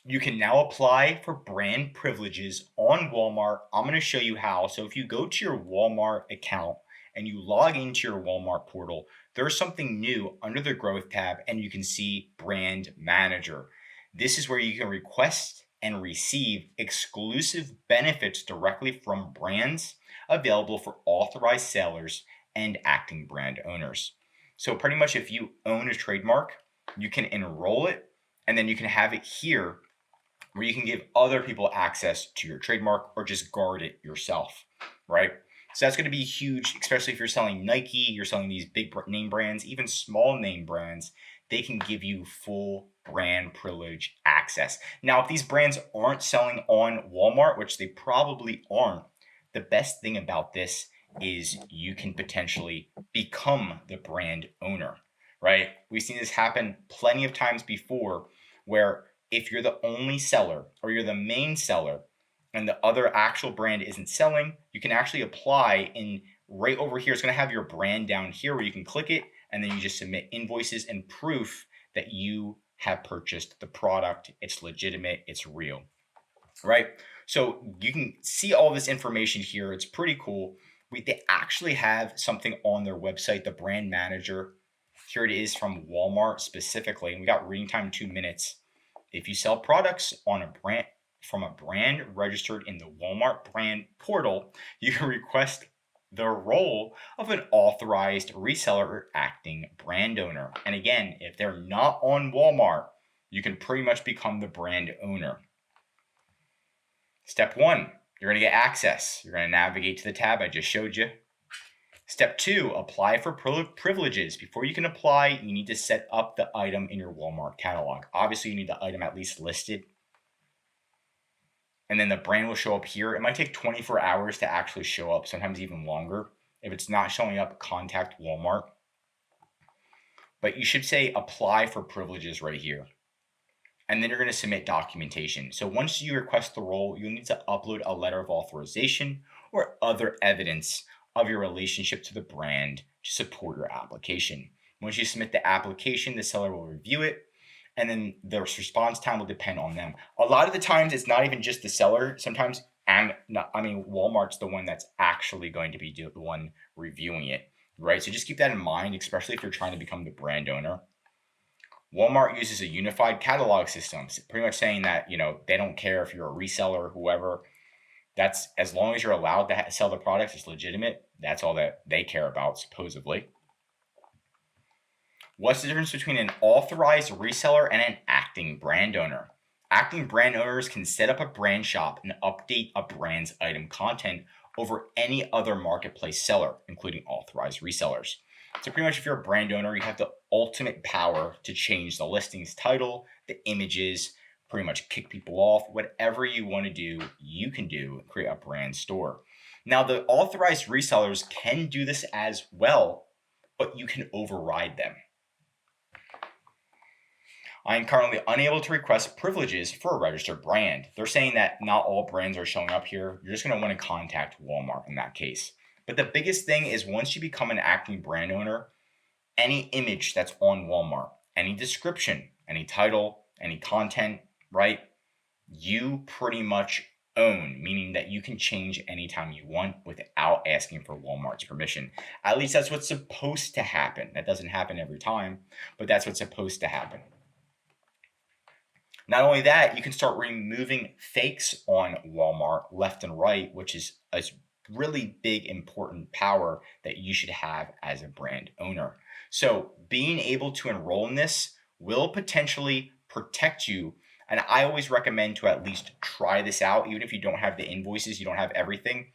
You can now apply for brand privileges on Walmart. I'm going to show you how. So if you go to your Walmart account and you log into your Walmart portal, there's something new under the growth tab and you can see brand manager. This is where you can request and receive exclusive benefits directly from brands available for authorized sellers and acting brand owners. So pretty much if you own a trademark, you can enroll it and then you can have it here where you can give other people access to your trademark or just guard it yourself, right? So that's going to be huge, especially if you're selling Nike, you're selling these big name brands, even small name brands, they can give you full brand privilege access. Now, if these brands aren't selling on Walmart, which they probably aren't, the best thing about this is you can potentially become the brand owner, right? We've seen this happen plenty of times before where if you're the only seller or you're the main seller and the other actual brand isn't selling, you can actually apply in right over here. It's going to have your brand down here where you can click it and then you just submit invoices and proof that you have purchased the product. It's legitimate, it's real, right? So you can see all this information here. It's pretty cool. They actually have something on their website, the brand manager. Here it is from Walmart specifically. And we got reading time 2 minutes. If you sell products on a brand from a brand registered in the Walmart brand portal, you can request the role of an authorized reseller or acting brand owner. And again, if they're not on Walmart, you can pretty much become the brand owner. Step 1, you're going to get access. You're going to navigate to the tab I just showed you. Step 2, apply for privileges. Before you can apply, you need to set up the item in your Walmart catalog. Obviously, you need the item at least listed. And then the brand will show up here. It might take 24 hours to actually show up, sometimes even longer. If it's not showing up, contact Walmart. But you should say apply for privileges right here. And then you're going to submit documentation. So once you request the role, you'll need to upload a letter of authorization or other evidence of your relationship to the brand to support your application. Once you submit the application, the seller will review it, and then the response time will depend on them. A lot of the times, it's not even just the seller. Sometimes, Walmart's the one that's actually going to be the one reviewing it, right? So just keep that in mind, especially if you're trying to become the brand owner. Walmart uses a unified catalog system, pretty much saying that, they don't care if you're a reseller or whoever. That's as long as you're allowed to sell the products, it's legitimate. That's all that they care about, supposedly. What's the difference between an authorized reseller and an acting brand owner? Acting brand owners can set up a brand shop and update a brand's item content over any other marketplace seller, including authorized resellers. So pretty much if you're a brand owner, you have the ultimate power to change the listing's title, the images, pretty much kick people off. Whatever you want to do, you can do and create a brand store. Now, the authorized resellers can do this as well, but you can override them. I am currently unable to request privileges for a registered brand. They're saying that not all brands are showing up here. You're just going to want to contact Walmart in that case. But the biggest thing is once you become an acting brand owner, any image that's on Walmart, any description, any title, any content, right? You pretty much own, meaning that you can change anytime you want without asking for Walmart's permission. At least that's what's supposed to happen. That doesn't happen every time, but that's what's supposed to happen. Not only that, you can start removing fakes on Walmart left and right, which is a really big, important power that you should have as a brand owner. So being able to enroll in this will potentially protect you. And I always recommend to at least try this out, even if you don't have the invoices, you don't have everything,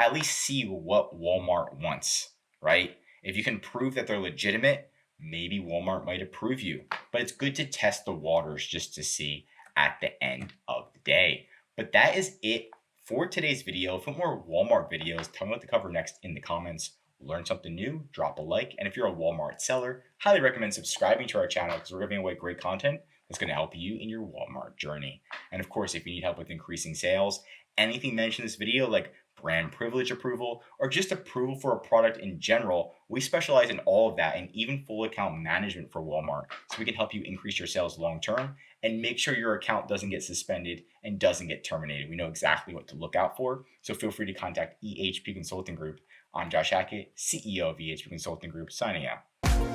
at least see what Walmart wants, right? If you can prove that they're legitimate, maybe Walmart might approve you. But it's good to test the waters just to see at the end of the day. But that is it for today's video. For more Walmart videos, tell me what to cover next in the comments. Learn something new, drop a like. And if you're a Walmart seller, highly recommend subscribing to our channel because we're giving away great content that's going to help you in your Walmart journey. And of course, if you need help with increasing sales, anything mentioned in this video, like brand privilege approval, or just approval for a product in general, we specialize in all of that and even full account management for Walmart. So we can help you increase your sales long term and make sure your account doesn't get suspended and doesn't get terminated. We know exactly what to look out for. So feel free to contact EHP Consulting Group. I'm Josh Hackett, CEO of EHP Consulting Group, signing out.